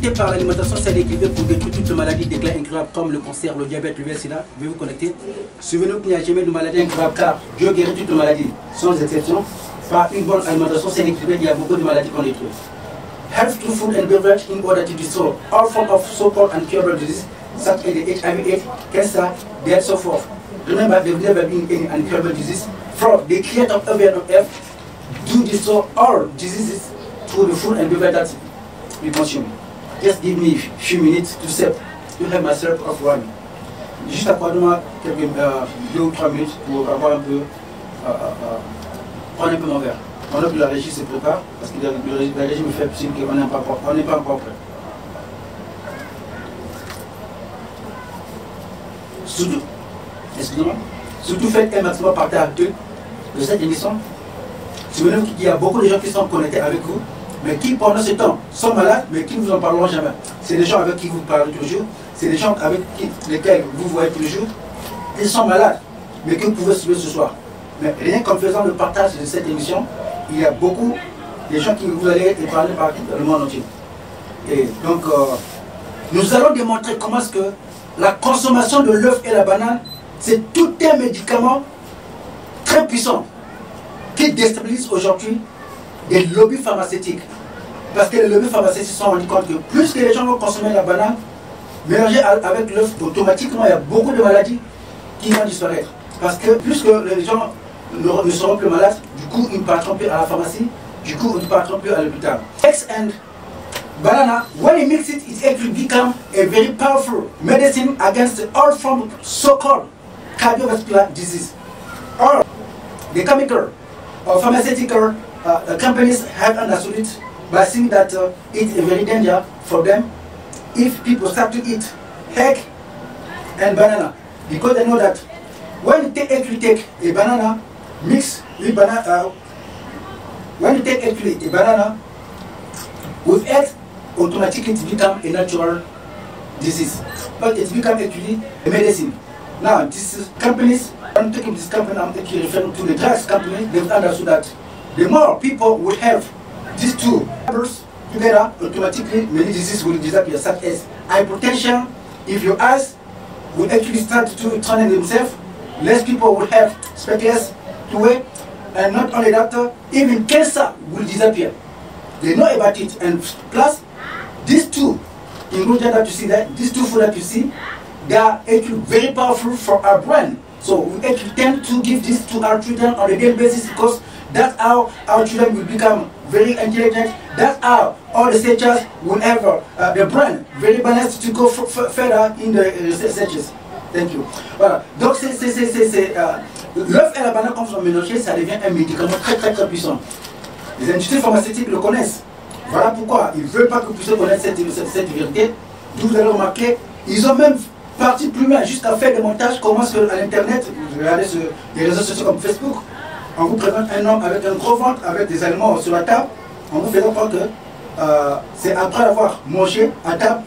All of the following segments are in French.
Profitez par l'alimentation saine et équilibrée pour détruire toutes les maladies d'éclat incurables comme le cancer, le diabète, le VIH/SIDA. Veuillez vous connecter. Souvenez-vous qu'il n'y a jamais de maladie incurable car Dieu guérit toutes les maladies, sans exception. Par une bonne alimentation saine et équilibrée, il y a beaucoup de maladies qu'on détruit. Health through food and beverage in order to destroy all forms of so-called incurable disease such as the HIV/AIDS, cancer, death, so forth. Remember, there will never be any incurable disease. From the creator of heaven and earth to destroy all diseases through the food and beverage that we consume. Just give me a few minutes to set to have myself off one. Juste accorde-moi quelques 2 ou 3 minutes pour avoir un peu prendre un peu mon verre. Pendant que la régie se prépare, parce que la régie me fait signe qu'on n'est pas encore prêt. Surtout, excusez-moi, surtout faites un maximum partage de cette émission. Souvenez-vous qu'il y a beaucoup de gens qui sont connectés avec vous, mais qui pendant ce temps sont malades, mais qui ne vous en parleront jamais. C'est des gens avec qui vous parlez toujours, c'est des gens avec lesquels vous voyez toujours, ils sont malades, mais que vous pouvez suivre ce soir. Mais rien qu'en faisant le partage de cette émission, il y a beaucoup de gens qui vous allez parler par le monde entier. Et donc, nous allons démontrer comment est-ce que la consommation de l'œuf et la banane, c'est tout un médicament très puissant qui déstabilise aujourd'hui des lobbies pharmaceutiques. Parce que les lobbies pharmaceutiques se sont rendus compte que plus que les gens vont consommer la banane, mélangée avec l'œuf, automatiquement il y a beaucoup de maladies qui vont disparaître. Parce que plus que les gens ne seront plus malades, du coup ils ne partiront plus à la pharmacie, du coup ils ne partiront plus à l'hôpital. Eggs and banana, when you mix it, it actually becomes a very powerful medicine against all forms of so-called cardiovascular disease. All the chemical or pharmaceutical companies have understood it by saying that it's a very danger for them if people start to eat egg and banana, because they know that when you actually take a banana mix with banana, when you take actually a banana with egg, automatically it becomes a natural disease, but it becomes actually a medicine. Now, these companies, I'm taking this company, I'm actually referring to the drugs company, they've understood that the more people will have these two numbers together, automatically many diseases will disappear, such as hypertension. If your eyes will actually start to turn themselves, less people will have spectacles to wear, and not only that, even cancer will disappear. They know about it, and plus, these two ingredients that you see, these two food that you see, they are actually very powerful for our brain. So we actually tend to give this to our children on a daily basis because that's how our children will become very intelligent. That's how all the researchers will have the brain very balanced to go further in the researches. Thank you. Voilà. Donc l'œuf et la banane, quand vous en mélangez, ça devient un médicament très puissant. Les industries pharmaceutiques le connaissent. Voilà pourquoi ils ne veulent pas que vous puissiez connaître cette vérité. D'où vous allez remarquer, ils ont même parti plus loin jusqu'à faire des montages. Comment est-ce qu'à l'internet, vous regardez sur les réseaux sociaux comme Facebook, on vous présente un homme avec un gros ventre, avec des aliments sur la table, en vous faisant croire que c'est après avoir mangé à table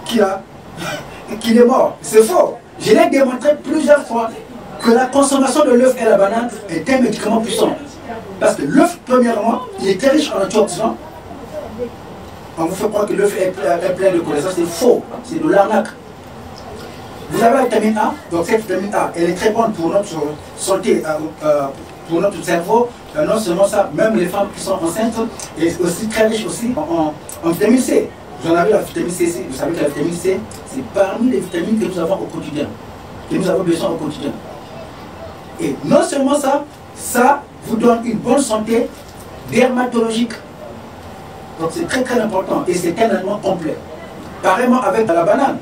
qu'il est mort. C'est faux. Je l'ai démontré plusieurs fois que la consommation de l'œuf et la banane est un médicament puissant. Parce que l'œuf, premièrement, il est très riche en antioxydants. On vous fait croire que l'œuf est plein de cholestérol, c'est faux, c'est de l'arnaque. Vous avez la vitamine A, donc cette vitamine A, elle est très bonne pour notre santé, pour notre cerveau. Non seulement ça, même les femmes qui sont enceintes, et aussi très riches aussi en vitamine C. Vous en avez la vitamine C, vous savez que la vitamine C, c'est parmi les vitamines que nous avons au quotidien, que nous avons besoin au quotidien. Et non seulement ça, ça vous donne une bonne santé dermatologique. Donc c'est très important et c'est un aliment complet. Pareillement avec la banane.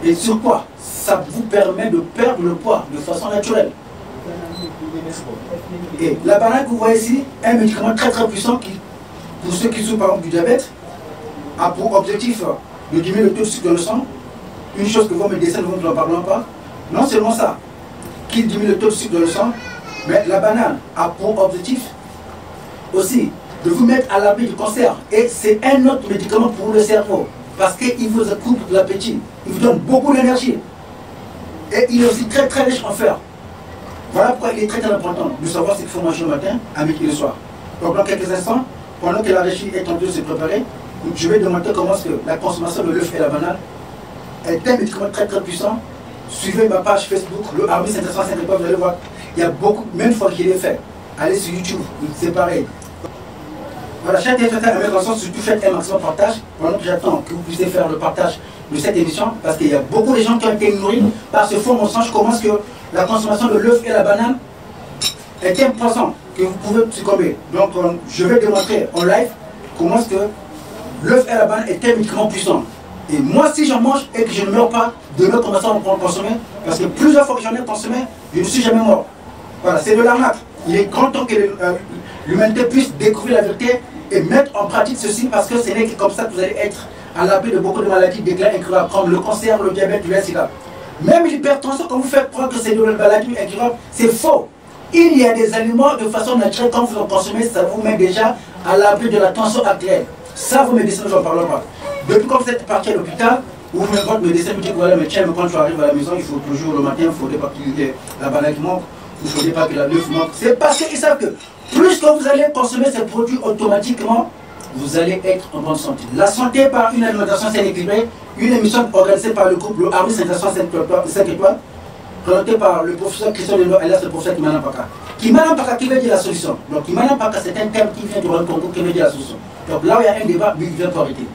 Et sur quoi? Ça vous permet de perdre le poids de façon naturelle. Et la banane que vous voyez ici, un médicament très puissant qui, pour ceux qui souffrent par exemple du diabète, a pour objectif de diminuer le taux de sucre dans le sang. Une chose que vos médecins ne vous en parleront pas. Non seulement ça, qui diminue le taux de sucre dans le sang, mais la banane a pour objectif aussi de vous mettre à l'abri du cancer. Et c'est un autre médicament pour le cerveau. Parce qu'il vous coupe l'appétit. Il vous donne beaucoup d'énergie. Et il est aussi très riche en fer. Voilà pourquoi il est très important de savoir ce qu'il faut manger le matin, à midi et le soir. Donc dans quelques instants, pendant que la régie est en train de se préparer, je vais demander comment est-ce que la consommation de l'œuf et la banane est un médicament très très puissant. Suivez ma page Facebook, le Army 553, vous allez voir, il y a beaucoup, même une fois que je l'ai fait, allez sur YouTube, c'est pareil. Voilà, chaque téléspectateur à mettre en sens, surtout faites un maximum de partage, pendant que j'attends que vous puissiez faire le partage de cette émission, parce qu'il y a beaucoup de gens qui ont été nourris par ce faux mensonge, comment est-ce que la consommation de l'œuf et la banane est un poison que vous pouvez succomber. Donc je vais démontrer en live comment est-ce que l'œuf et la banane est un médicament puissant. Et moi, si j'en mange et que je ne meurs pas, demain, comment ça on peut en consommer? Parce que plusieurs fois que j'en ai consommé, je ne suis jamais mort. Voilà, c'est de l'arnaque. Il est grand temps que l'humanité puisse découvrir la vérité et mettre en pratique ceci, parce que ce n'est que comme ça que vous allez être à l'abri de beaucoup de maladies d'éclat incurables, comme le cancer, le diabète, le sida. Même l'hypertension, quand vous faites croire que c'est de la maladie incurable, c'est faux. Il y a des aliments de façon naturelle, quand vous en consommez, ça vous met déjà à l'abri de la tension artérielle. Ça, vos médecins, je n'en parle pas. Depuis que vous êtes parti à l'hôpital, où votre médecin me dit que voilà, mais tiens, mais quand tu arrives à la maison, il faut toujours le matin, il ne faudrait pas qu'il y ait la banane qui manque, il ne faudrait pas que la l'œuf manque. C'est parce qu'ils savent que plus que vous allez consommer ces produits automatiquement, vous allez être en bonne santé. La santé par une alimentation saine et équilibrée, une émission organisée par le groupe le Army 505 étoiles, présentée par le professeur Christian Leno, alias le professeur Kimana Mpaka. Kimana Mpaka qui veut dire la solution. Donc Kimana Mpaka, c'est un terme qui vient du Rwanda Congo qui veut dire la solution. Donc là où il y a un débat, lui il vient pour arrêter.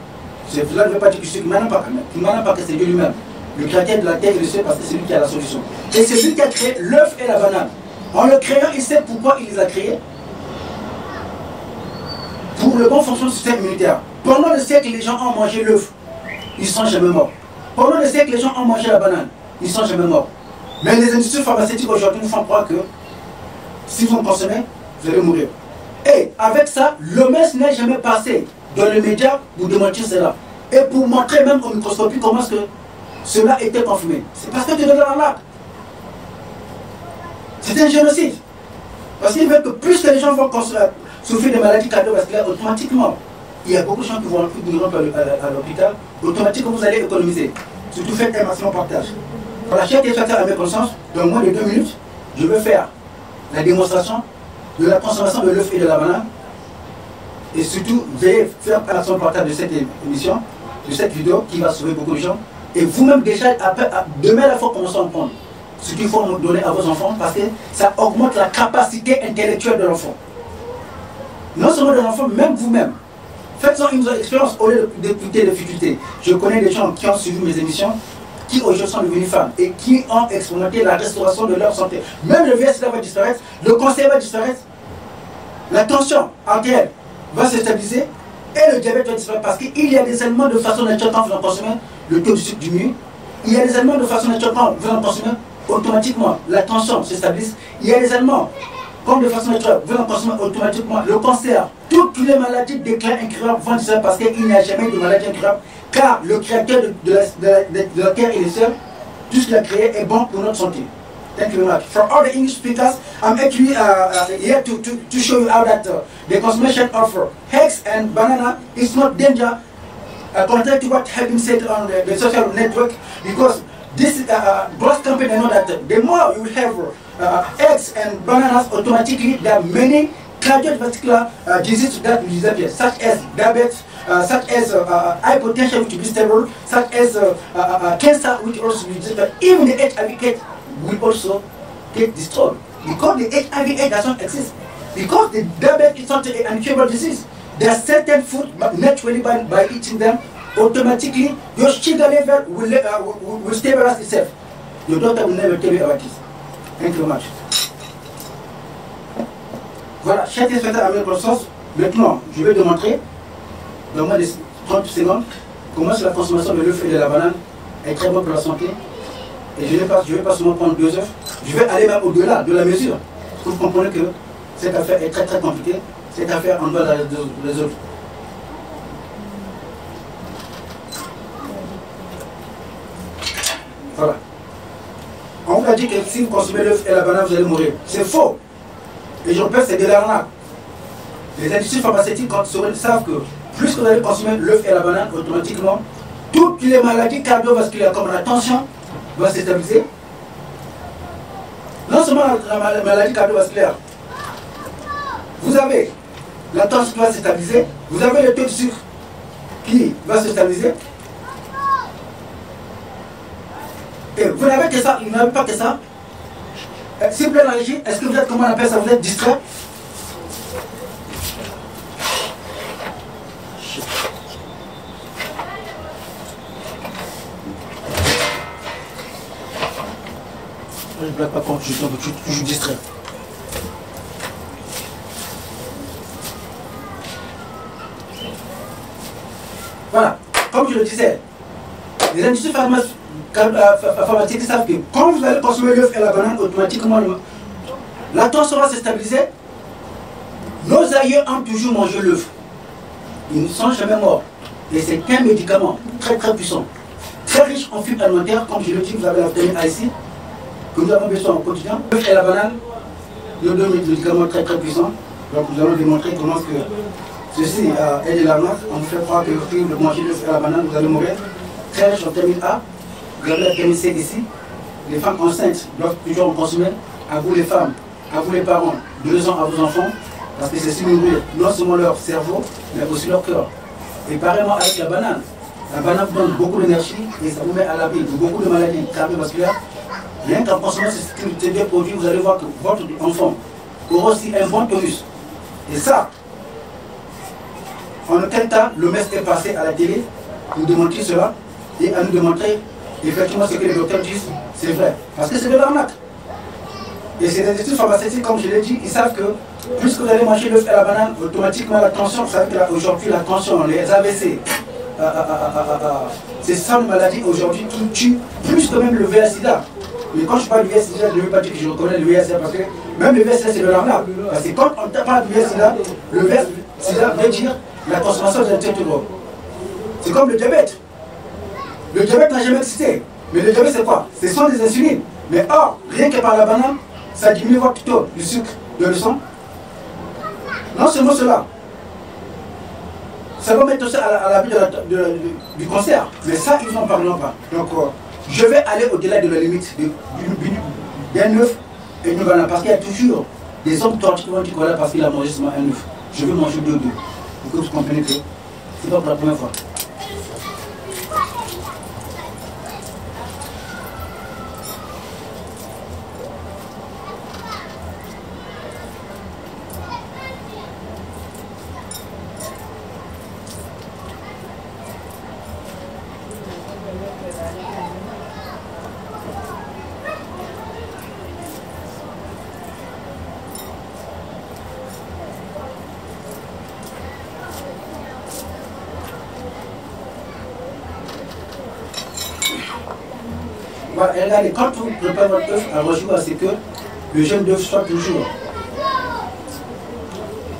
Cela ne veut pas dire que je suis Kimana Mpaka, mais Kimana Mpaka c'est Dieu lui-même, le créateur de la terre et du ciel, parce que c'est lui qui a la solution. Et c'est lui qui a créé l'œuf et la banane. En le créant, il sait pourquoi il les a créés. Pour le bon fonctionnement du système immunitaire. Pendant le siècle, les gens ont mangé l'œuf, ils ne sont jamais morts. Pendant le siècle, les gens ont mangé la banane, ils ne sont jamais morts. Mais les industries pharmaceutiques aujourd'hui nous font croire que si vous en consommez, vous allez mourir. Et avec ça, l'OMS n'est jamais passé dans les médias pour démentir cela. Et pour montrer même au microscopie comment est-ce que cela était confirmé. C'est parce que tu es dans l'arnaque. C'est un génocide. Parce qu'il veut que plus que les gens vont souffrir de maladies cardiovasculaires, automatiquement, il y a beaucoup de gens qui vont à l'hôpital, automatiquement vous allez économiser. Surtout faites un maximum partage. Voilà, chers téléspectateurs à mes connaissances, dans moins de 2 minutes, je vais faire la démonstration de la consommation de l'œuf et de la banane. Et surtout, vous allez faire un maximum partage de cette émission, de cette vidéo qui va sauver beaucoup de gens. Et vous-même déjà, demain, il faut commencer à en prendre. Ce qu'il faut donner à vos enfants, parce que ça augmente la capacité intellectuelle de l'enfant. Non seulement de l'enfant, même vous-même. Faites-en une expérience au lieu d'écouter les difficultés. Je connais des gens qui ont suivi mes émissions, qui aujourd'hui sont devenus femmes et qui ont expérimenté la restauration de leur santé. Même le VSD va disparaître, le cancer va disparaître, la tension artérielle va se stabiliser et le diabète va disparaître, parce qu'il y a des aliments de façon naturelle quand vous en consommez, le taux de sucre diminue. Il y a des aliments de façon naturelle quand vous en consommez, automatiquement la tension se stabilise. Il y a des aliments comme de façon naturelle, vous en consommez automatiquement, le cancer, toutes les maladies déclin incurable vont disparaître, parce qu'il n'y a jamais de maladie incurable, car le créateur de la terre et des cieux, tout ce qu'il a créé est bon pour notre santé. Thank you very much. For all the English speakers, I'm actually here to show you how that the consumption of eggs and banana is not danger, contrary to what has been said on the social network, because this broad company know that the more you have eggs and bananas, automatically there are many cardiovascular diseases that will disappear, such as diabetes, such as hypertension, which will be stable, such as cancer, which also will disappear. Even the HIV will also get destroyed, because the HIV does not exist. Because the diabetes is not an incurable disease. There are certain food, but naturally by eating them, automatically your sugar level will stabilize itself. Your doctor will never tell you about this. Thank you very much. Voilà, chers téléspectateurs à mes connaissances, maintenant je vais démontrer dans moins de 30 secondes comment la consommation de l'œuf et de la banane est très bonne pour la santé. Et je ne vais pas seulement prendre 2 œufs, je vais aller même au-delà de la mesure. Vous comprenez que cette affaire est très très compliquée, cette affaire on doit la résoudre. Voilà. On vous a dit que si vous consommez l'œuf et la banane, vous allez mourir. C'est faux. Et je répète, c'est de l'arnaque. Les industries pharmaceutiques savent que plus que vous allez consommer l'œuf et la banane, automatiquement, toutes les maladies cardiovasculaires comme la tension vont se stabiliser. Non seulement la maladie cardiovasculaire, vous avez la tension qui va se stabiliser, vous avez le taux de sucre qui va se stabiliser. Et vous n'avez que ça, vous n'avez pas que ça. S'il vous plaît, la régie, est-ce que vous êtes, comment on appelle ça, vous êtes distrait? Je ne blague pas quand je suis toujours distrait. Voilà, comme je le disais, les industries pharmaceutiques savent que quand vous allez consommer l'œuf et la banane, automatiquement la tension va se stabiliser. Nos aïeux ont toujours mangé l'œuf. Ils ne sont jamais morts. Et c'est qu'un médicament très très puissant, très riche en fibres alimentaires, comme je le dis, vous avez la vitamine A ici, que nous avons besoin au quotidien. L'œuf et la banane, deux médicaments très très puissants. Donc nous allons démontrer comment que ceci est de l'arnaque. On vous fait croire que si vous mangez l'œuf et la banane, vous allez mourir. Très riche en vitamine A, vous avez la vitamine C ici. Les femmes enceintes doivent toujours en consommer. À vous les femmes, à vous les parents, donnez-en à vos enfants, parce que c'est stimuler non seulement leur cerveau, mais aussi leur cœur. Et pareillement avec la banane. La banane vous donne beaucoup d'énergie et ça vous met à l'abri de beaucoup de maladies cardiovasculaires. Rien qu'en consommant ces deux produits, vous allez voir que votre enfant aura aussi un bon tonus. Et ça, en aucun cas, le maître est passé à la télé pour démontrer cela et à nous démontrer effectivement ce que les docteurs disent, c'est vrai. Parce que c'est de l'arnaque. Et c'est des études pharmaceutiques, comme je l'ai dit, ils savent que plus que vous allez manger l'œuf et la banane, automatiquement la tension, vous savez qu'aujourd'hui la tension, les AVC, c'est ça une maladie aujourd'hui qui tue plus que même le VIH-Sida. Mais quand je parle du VIH-Sida, je ne veux pas dire que je reconnais le VIH-Sida parce que même le VIH-Sida c'est de l'arnaque. Parce que quand on parle du VIH-Sida, le VIH-Sida veut dire la consommation d'antidouleurs. C'est comme le diabète. Le diabète n'a jamais existé. Mais le diabète c'est quoi? Ce sont des insulines. Mais or, rien que par la banane, ça diminue votre taux du sucre de le sang. Non seulement cela, ça va mettre aussi à l'abri du cancer. Mais ça, ils n'en parlent pas. Donc, je vais aller au-delà de la limite d'un œuf et d'une banane. Parce qu'il y a toujours des hommes torches qui vont dire voilà parce qu'il a mangé seulement un œuf. Je veux manger deux. Pour que vous compreniez que c'est pas pour la première fois. Voilà, et regardez, quand vous préparez votre œuf à rejoindre, c'est que le jaune d'œuf soit toujours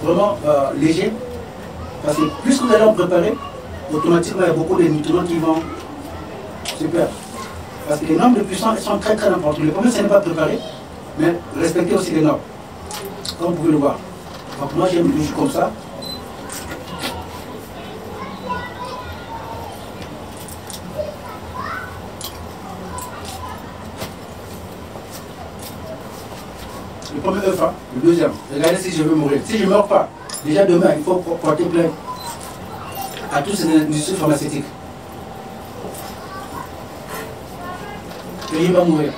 vraiment léger. Parce que plus que vous allez en préparer, automatiquement il y a beaucoup de nutriments qui vont se perdre. Parce que les normes de puissance sont très très importantes. Le premier, ce n'est pas préparé, mais respecter aussi les normes. Comme vous pouvez le voir. Donc moi j'aime le jus comme ça. Le premier œuf, hein, le deuxième. Regardez si je veux mourir. Si je ne meurs pas, déjà demain, il faut porter plainte à tous ces industries pharmaceutiques. Et il va mourir.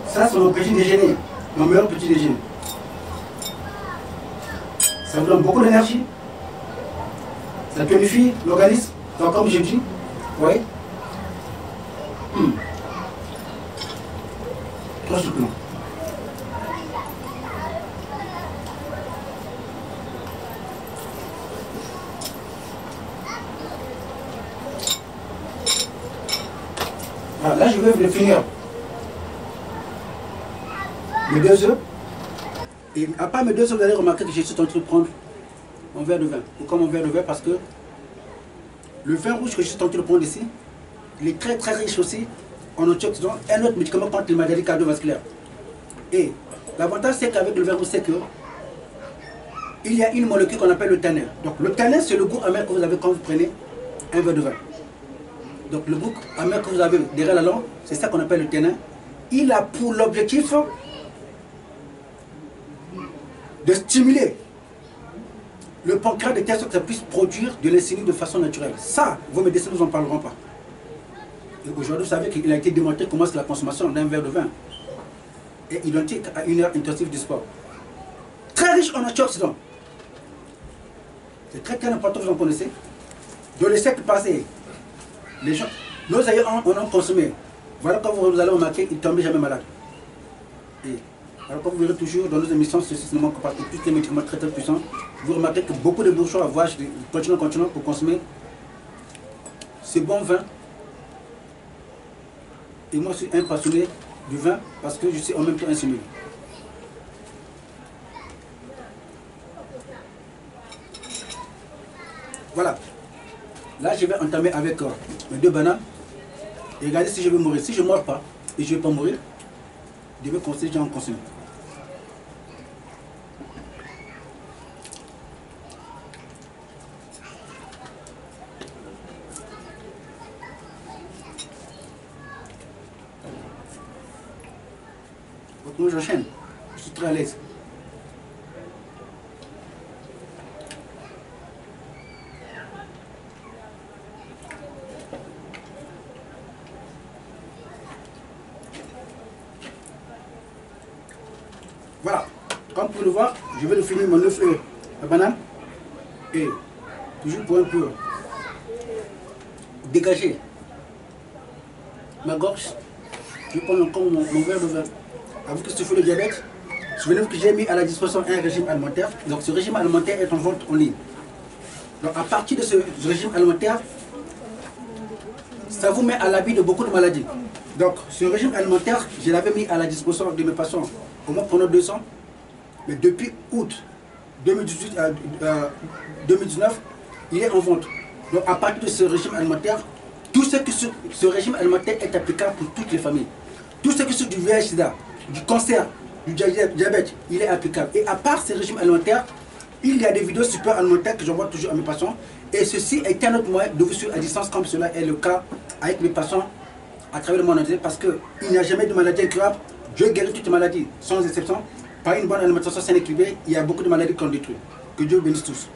Ça, c'est mon petit déjeuner, mon meilleur petit déjeuner. Ça vous donne beaucoup d'énergie. Ça purifie l'organisme. Donc, comme je dis, vous voyez, très succulent. Voilà, là, je vais le finir. mes 2 œufs. Et à part mes 2 œufs, vous allez remarquer que je suis en train de prendre mon verre de vin. Pourquoi mon verre de vin? Parce que le vin rouge que je suis en train de prendre ici, il est très riche aussi en antioxydants, un autre médicament contre les maladies cardiovasculaires. Et l'avantage c'est qu'avec le vin rouge, c'est que il y a une molécule qu'on appelle le tanin. Donc le tanin, c'est le goût amer que vous avez quand vous prenez un verre de vin. Donc le goût amer que vous avez derrière la langue, c'est ça qu'on appelle le tanin. Il a pour l'objectif de stimuler le pancréas de telle sorte que ça puisse produire de l'insuline de façon naturelle. Ça, vos médecins ne vous en parleront pas. Et aujourd'hui, vous savez qu'il a été démontré comment c'est la consommation d'un verre de vin est identique à une heure intensive du sport. Très riche en antioxydants. C'est très important, vous en connaissez. Dans les siècles passés, les gens, nos aïeux en ont consommé. Voilà quand vous allez remarquer, ils ne tombent jamais malades. Et alors comme vous verrez toujours dans nos émissions, ceci ne manque pas, que tous les médicaments très puissants, vous remarquez que beaucoup de bourgeois voyagent continuent pour consommer ce bon vin. Et moi je suis un passionné du vin parce que je suis en même temps un sommelier. Voilà. Là je vais entamer avec mes 2 bananes. Et regardez si je vais mourir. Si je ne meurs pas et je ne vais pas mourir, je vais conseiller déjà en consommer. Donc moi j'enchaîne. Je suis très à l'aise. Voilà, comme vous pouvez le voir, je vais le finir mon œuf et la banane. Et toujours pour un peu dégager ma gorge, je vais prendre encore mon verre de vin. Avec que je fais le diabète, souvenez-vous que j'ai mis à la disposition un régime alimentaire. Donc ce régime alimentaire est en vente en ligne. Donc à partir de ce régime alimentaire, ça vous met à l'abri de beaucoup de maladies. Donc ce régime alimentaire, je l'avais mis à la disposition de mes patients au moins pendant 2 ans. Mais depuis août 2018 à 2019, il est en vente. Donc à partir de ce régime alimentaire, tout ce que ce régime alimentaire est applicable pour toutes les familles. Tout ce que c'est du VIH-Sida, du cancer, du diabète, il est applicable. Et à part ce régime alimentaire, il y a des vidéos super alimentaires que j'envoie toujours à mes patients. Et ceci est un autre moyen de vous suivre à distance, comme cela est le cas avec mes patients à travers le monde entier, parce qu'il n'y a jamais de maladie incurable. Je guéris toutes les maladies, sans exception. Par une bonne alimentation saine et équilibrée, il y a beaucoup de maladies qu'on détruit. Que Dieu bénisse tous.